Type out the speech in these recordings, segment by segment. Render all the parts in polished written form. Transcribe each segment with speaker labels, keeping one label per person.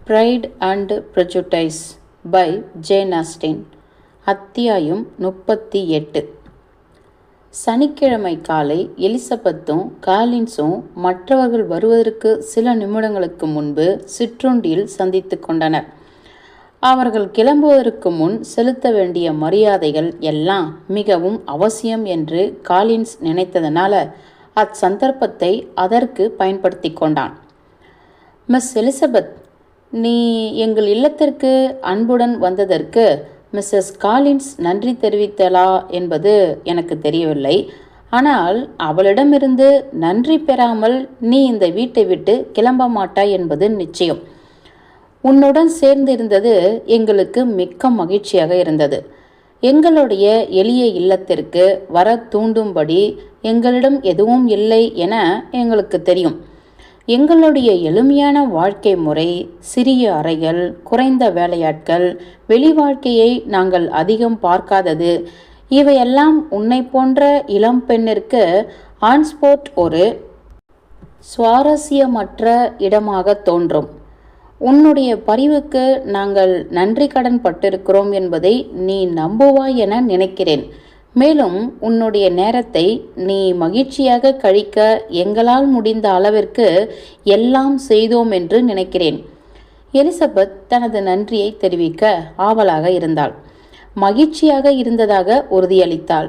Speaker 1: Fried and Prejudice by Jane Austen. அத்தியாயம் 38. சனிக்கிழமை காலை எலிசபெத்தும் காலின்ஸும் மற்றவர்கள் வருவதற்கு சில நிமிடங்களுக்கு முன்பு சிற்றுண்டியில் சந்தித்து கொண்டனர். அவர்கள் கிளம்புவதற்கு முன் செலுத்த வேண்டிய மரியாதைகள் எல்லாம் மிகவும் அவசியம் என்று காலின்ஸ் நினைத்ததனால அச்சந்தர்ப்பத்தை அதற்கு பயன்படுத்தி கொண்டான். மிஸ் எலிசபெத், நீ எங்கள் இல்லத்திற்கு அன்புடன் வந்ததற்கு மிஸ்ஸஸ் காலின்ஸ் நன்றி தெரிவித்தலா என்பது எனக்கு தெரியவில்லை. ஆனால் அவளிடமிருந்து நன்றி பெறாமல் நீ இந்த வீட்டை விட்டு கிளம்ப மாட்டாய் என்பது நிச்சயம். உன்னுடன் சேர்ந்து இருந்தது எங்களுக்கு மிக்க மகிழ்ச்சியாக இருந்தது. எங்களுடைய எளிய இல்லத்திற்கு வர தூண்டும்படி எங்களிடம் எதுவும் இல்லை என எங்களுக்கு தெரியும். எங்களுடைய எளிமையான வாழ்க்கை முறை, சிறிய அறைகள், குறைந்த வேலையாட்கள், வெளி வாழ்க்கையை நாங்கள் அதிகம் பார்க்காதது, இவையெல்லாம் உன்னை போன்ற இளம் பெண்ணிற்கு ஆன்ஸ்போர்ட் ஒரு சுவாரஸ்யமற்ற இடமாக தோன்றும். உன்னுடைய பரிவுக்கு நாங்கள் நன்றி கடன் பட்டிருக்கிறோம் என்பதை நீ நம்புவாய் என நினைக்கிறேன். மேலும் உன்னுடைய நேரத்தை நீ மகிழ்ச்சியாக கழிக்க எங்களால் முடிந்த அளவிற்கு எல்லாம் செய்தோம் என்று நினைக்கிறேன். எலிசபெத் தனது நன்றியை தெரிவிக்க ஆவலாக இருந்தாள். மகிழ்ச்சியாக இருந்ததாக உறுதியளித்தாள்.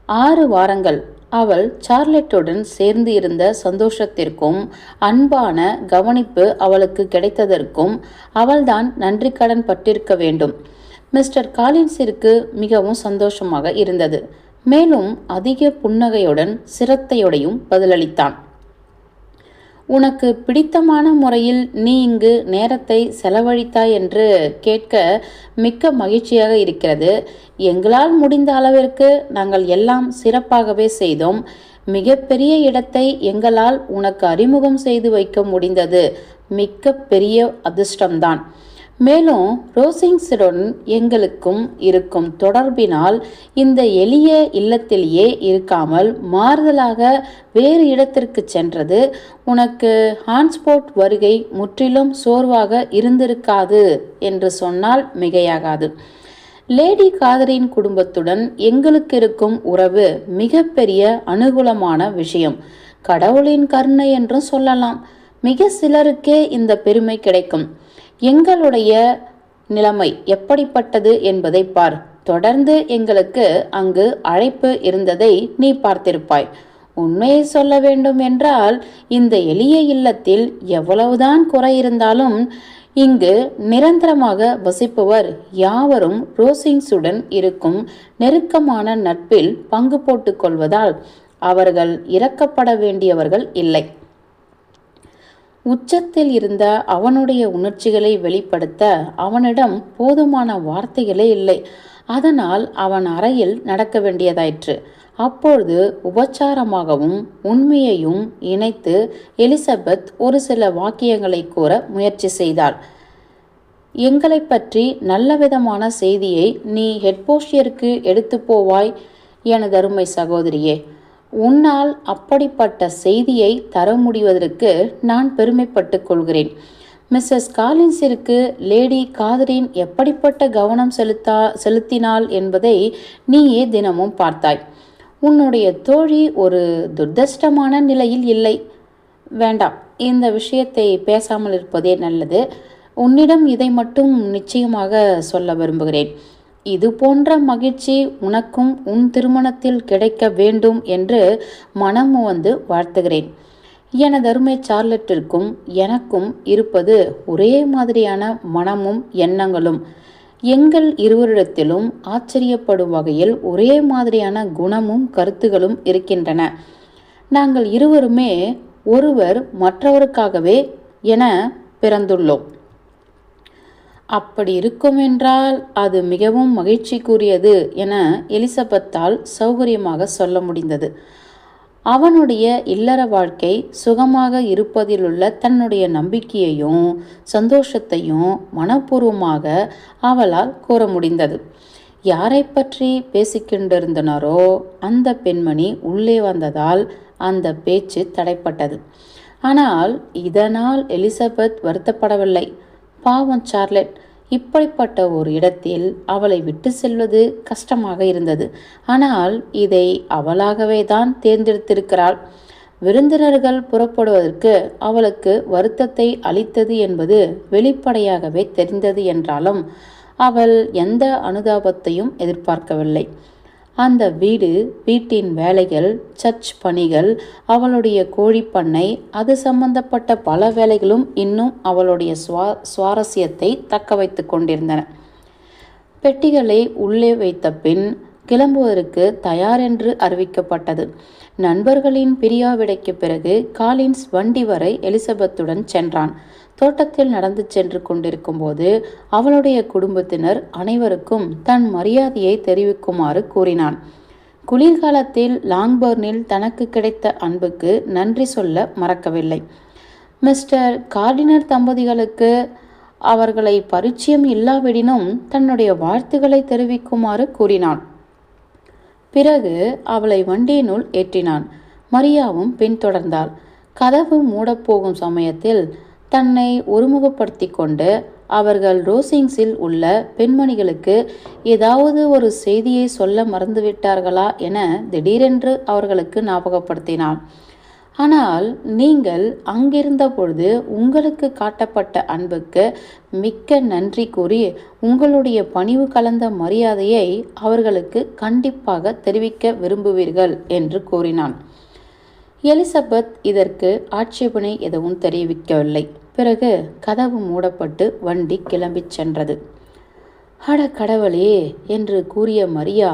Speaker 1: 6 வாரங்கள் அவள் சார்லட்டுடன் சேர்ந்து இருந்த சந்தோஷத்திற்கும் அன்பான கவனிப்பு அவளுக்கு கிடைத்ததற்கும் அவள்தான் நன்றி கடன் பட்டிருக்க வேண்டும். மிஸ்டர் காலின்ஸிற்கு மிகவும் சந்தோஷமாக இருந்தது. மேலும் அதிக புன்னகையுடன் சிரத்தையோடையும் பதிலளித்தான். உனக்கு பிடித்தமான முறையில் நீ இங்கு நேரத்தை செலவழித்தாய் என்று கேட்க மிக்க மகிழ்ச்சியாக இருக்கிறது. எங்களால் முடிந்த அளவிற்கு நாங்கள் எல்லாம் சிறப்பாகவே செய்தோம். மிகப்பெரிய இடத்தை எங்களால் உனக்கு அறிமுகம் செய்து வைக்க முடிந்தது மிக்க பெரிய அதிர்ஷ்டம்தான். மேலும் ரோசிங்ஸுடன் எங்களுக்கும் இருக்கும் தொடர்பினால் இந்த எளிய இல்லத்திலேயே இருக்காமல் மாறுதலாக வேறு இடத்திற்கு சென்றது உனக்கு ஹான்ஸ்போர்ட் வருகை முற்றிலும் சோர்வாக இருந்திருக்காது என்று சொன்னால் மிகையாகாது. லேடி காதரின் குடும்பத்துடன் எங்களுக்கு இருக்கும் உறவு மிகப்பெரிய அனுகூலமான விஷயம். கடவுளின் கருணை என்றும் சொல்லலாம். மிக சிலருக்கே இந்த பெருமை கிடைக்கும். எங்களுடைய நிலைமை எப்படிப்பட்டது என்பதை பார். தொடர்ந்து எங்களுக்கு அங்கு அழைப்பு இருந்ததை நீ பார்த்திருப்பாய். உண்மையை சொல்ல வேண்டும் என்றால் இந்த எளிய இல்லத்தில் எவ்வளவுதான் குறை இருந்தாலும் இங்கு நிரந்தரமாக வசிப்பவர் யாவரும் ரோசிங்ஸுடன் இருக்கும் நெருக்கமான நட்பில் பங்கு போட்டுக் கொள்வதால் அவர்கள் இறக்கப்பட வேண்டியவர்கள் இல்லை. உச்சத்தில் இருந்த அவனுடைய உணர்ச்சிகளை வெளிப்படுத்த அவனிடம் போதுமான வார்த்தைகளே இல்லை. அதனால் அவன் அறையில் நடக்க வேண்டியதாயிற்று. அப்பொழுது உபச்சாரமாகவும் உண்மையையும் இணைத்து எலிசபெத் ஒரு சில வாக்கியங்களை கூற முயற்சி செய்தாள். எங்களை பற்றி நல்லவிதமான செய்தியை நீ ஹெட்போஷியருக்கு எடுத்து போவாய் எனதருமை சகோதரியே. உன்னால் அப்படிப்பட்ட செய்தியை தர முடிவதற்கு நான் பெருமைப்பட்டு கொள்கிறேன். மிஸ்ஸஸ் காலின்ஸிற்கு லேடி காதரின் எப்படிப்பட்ட கவனம் செலுத்தினாள் என்பதை நீயே தினமும் பார்த்தாய். உன்னுடைய தோழி ஒரு துர்தஷ்டமான நிலையில் இல்லை. வேண்டாம், இந்த விஷயத்தை பேசாமல் இருப்பதே நல்லது. உன்னிடம் இதை மட்டும் நிச்சயமாக சொல்ல விரும்புகிறேன். இது போன்ற மகிழ்ச்சி உனக்கும் உன் திருமணத்தில் கிடைக்க வேண்டும் என்று மனம் வந்து வாழ்த்துகிறேன். எனதருமை சார்லட்டிற்கும் எனக்கும் இருப்பது ஒரே மாதிரியான மனமும் எண்ணங்களும். எங்கள் இருவரிடத்திலும் ஆச்சரியப்படும் வகையில் ஒரே மாதிரியான குணமும் கருத்துகளும் இருக்கின்றன. நாங்கள் இருவருமே ஒருவர் மற்றவருக்காகவே என பிறந்துள்ளோம். அப்படி இருக்கும் என்றால் அது மிகவும் மகிழ்ச்சிக்குரியது என எலிசபெத்தால் சௌகரியமாக சொல்ல முடிந்தது. அவனுடைய இல்லற வாழ்க்கை சுகமாக இருப்பதிலுள்ள தன்னுடைய நம்பிக்கையையும் சந்தோஷத்தையும் மனப்பூர்வமாக அவளால் கூற முடிந்தது. யாரை பற்றி பேசிக்கொண்டிருந்தனரோ அந்த பெண்மணி உள்ளே வந்ததால் அந்த பேச்சு தடைப்பட்டது. ஆனால் இதனால் எலிசபெத் வருத்தப்படவில்லை. பாவம் சார்லட், இப்படிப்பட்ட ஒரு இடத்தில் அவளை விட்டு செல்வது கஷ்டமாக இருந்தது. ஆனால் இதை அவளாகவே தான் தேர்ந்தெடுத்திருக்கிறாள். விருந்தினர்கள் புறப்படுவதற்கு அவளுக்கு வருத்தத்தை அளித்தது என்பது வெளிப்படையாகவே தெரிந்தது என்றாலும் அவள் எந்த அனுதாபத்தையும் எதிர்பார்க்கவில்லை. அந்த வீடு, வீட்டின் வேலைகள், சர்ச் பணிகள், அவளுடைய கோழிப்பண்ணை, அது சம்பந்தப்பட்ட பல வேலைகளும் இன்னும் அவளுடைய சுவாரஸ்யத்தை தக்க வைத்து கொண்டிருந்தன. பெட்டிகளை உள்ளே வைத்த பின் கிளம்புவதற்கு தயார் என்று அறிவிக்கப்பட்டது. நண்பர்களின் பிரியாவிடைக்கு பிறகு காலின்ஸ் வண்டி வரை எலிசபெத்துடன் சென்றான். தோட்டத்தில் நடந்து சென்று கொண்டிருக்கும் போது அவளுடைய குடும்பத்தினர் அனைவருக்கும் தன் மரியாதையை தெரிவிக்குமாறு கூறினான். குளிர்காலத்தில் லாங்பர்னில் தனக்கு கிடைத்த அன்புக்கு நன்றி சொல்ல மறக்கவில்லை. மிஸ்டர் கார்டினர் தம்பதிகளுக்கு அவர்களை பரிச்சயம் இல்லாவிடினும் தன்னுடைய வாழ்த்துக்களை தெரிவிக்குமாறு கூறினான். பிறகு அவளை வண்டியினுள் ஏற்றினான். மரியாவும் பின்தொடர்ந்தாள். கதவு மூடப்போகும் சமயத்தில் தன்னை ஒருமுகப்படுத்தி கொண்டு அவர்கள் ரோசிங்ஸில் உள்ள பெண்மணிகளுக்கு ஏதாவது ஒரு செய்தியை சொல்ல மறந்துவிட்டார்களா என திடீரென்று அவர்களுக்கு ஞாபகப்படுத்தினான். ஆனால் நீங்கள் அங்கிருந்த பொழுது உங்களுக்கு காட்டப்பட்ட அன்புக்கு மிக்க நன்றி கூறி உங்களுடைய பணிவு கலந்த மரியாதையை அவர்களுக்கு கண்டிப்பாக தெரிவிக்க விரும்புவீர்கள் என்று கூறினான். எலிசபெத் இதற்கு ஆட்சேபனை எதுவும் தெரிவிக்கவில்லை. பிறகு கதவு மூடப்பட்டு வண்டி கிளம்பிச் சென்றது. அட கடவுளே என்று கூறிய மரியா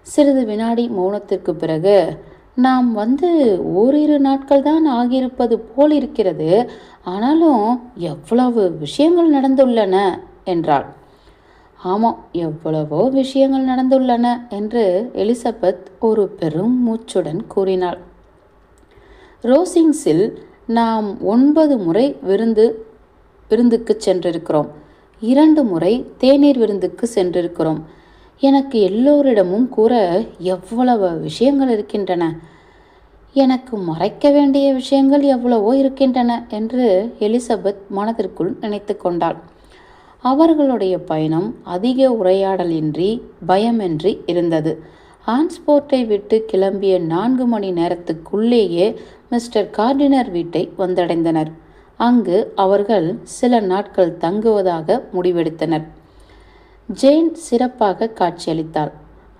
Speaker 1: சிறிது வினாடி மௌனத்திற்கு பிறகு, நாம் வந்து ஓரிரு நாட்கள் தான் ஆகியிருப்பது போல் இருக்கிறது, ஆனாலும் எவ்வளவு விஷயங்கள் நடந்துள்ளன என்றாள். ஆமாம், எவ்வளவோ விஷயங்கள் நடந்துள்ளன என்று எலிசபெத் ஒரு பெரும் மூச்சுடன் கூறினாள். ரோசிங்ஸில் நாம் 9 முறை விருந்துக்கு சென்றிருக்கிறோம். 2 முறை தேநீர் விருந்துக்கு சென்றிருக்கிறோம். எனக்கு எல்லோரிடமும் கூற எவ்வளவு விஷயங்கள் இருக்கின்றன, எனக்கு மறைக்க வேண்டிய விஷயங்கள் எவ்வளவோ இருக்கின்றன என்று எலிசபெத் மனதிற்குள் நினைத்து கொண்டாள். அவர்களுடைய பயணம் அதிக உரையாடலின்றி பயமின்றி இருந்தது. ஆன்ஸ்போர்ட்டை விட்டு கிளம்பிய 4 மணி நேரத்துக்குள்ளேயே மிஸ்டர் கார்டினர் வீட்டை வந்தடைந்தனர். அங்கு அவர்கள் சில நாட்கள் தங்குவதாக முடிவெடுத்தனர். ஜேன் சிறப்பாக காட்சியளித்தாள்.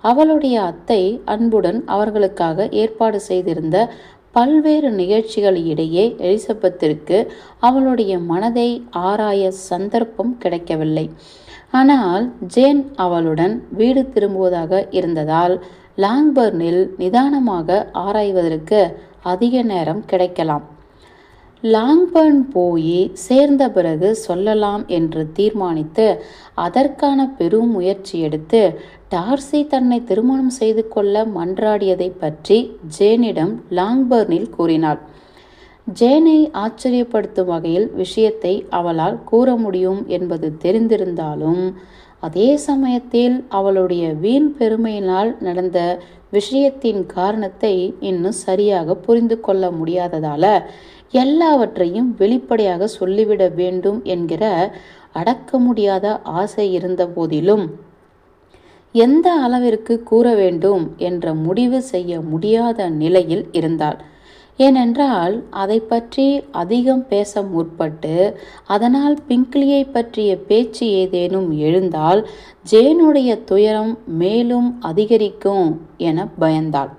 Speaker 1: அவளுடைய அத்தை அன்புடன் அவர்களுக்காக ஏற்பாடு செய்திருந்த பல்வேறு நிகழ்ச்சிகள் இடையே எலிசபெத்திற்கு அவளுடைய மனதை ஆராய சந்தர்ப்பம் கிடைக்கவில்லை. ஆனால் ஜேன் அவளுடன் வீடு திரும்புவதாக இருந்ததால் லாங்பர்னில் நிதானமாக ஆராய்வதற்கு அதிக நேரம் கிடைக்கலாம். லாங்பர்ன் போய் சேர்ந்த பிறகு சொல்லலாம் என்று தீர்மானித்து அதற்கான பெரும் முயற்சி எடுத்து டார்சி தன்னை திருமணம் செய்து கொள்ள மன்றாடியதை பற்றி ஜேனிடம் லாங்பர்னில் கூறினாள். ஜேனை ஆச்சரியப்படுத்தும் வகையில் விஷயத்தை அவளால் கூற முடியும் என்பது தெரிந்திருந்தாலும் அதே சமயத்தில் அவளுடைய வீண் பெருமையினால் நடந்த விஷயத்தின் காரணத்தை இன்னும் சரியாக புரிந்து கொள்ள முடியாததால எல்லாவற்றையும் வெளிப்படையாக சொல்லிவிட வேண்டும் என்கிற அடக்க முடியாத ஆசை இருந்த போதிலும் எந்த அளவிற்கு கூற வேண்டும் என்ற முடிவு செய்ய முடியாத நிலையில் இருந்தாள். ஏனென்றால் அதை பற்றி அதிகம் பேச முற்பட்டு அதனால் பிங்க்லியை பற்றிய பேச்சு ஏதேனும் எழுந்தால் ஜேனுடைய துயரம் மேலும் அதிகரிக்கும் என பயந்தாள்.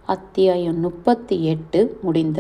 Speaker 1: அத்தியாயம் 38 முடிந்தது.